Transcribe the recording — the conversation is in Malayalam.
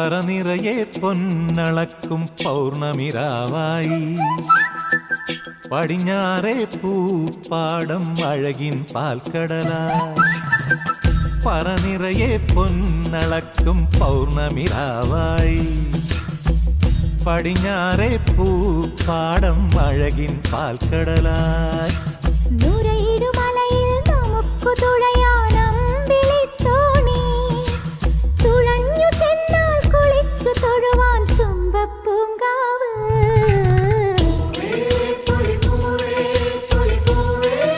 പറനിറയെ പൊന്നളക്കും പൗർണമിരാവായി പടിഞ്ഞാറേ പൂപ്പാടം അഴകിൻ പാൽക്കടലായി പറനിറയെ പൊന്നളക്കും പൗർണമിരാവായി പടിഞ്ഞാറേ പൂപ്പാടം അഴകിൻ പാൽക്കടലായി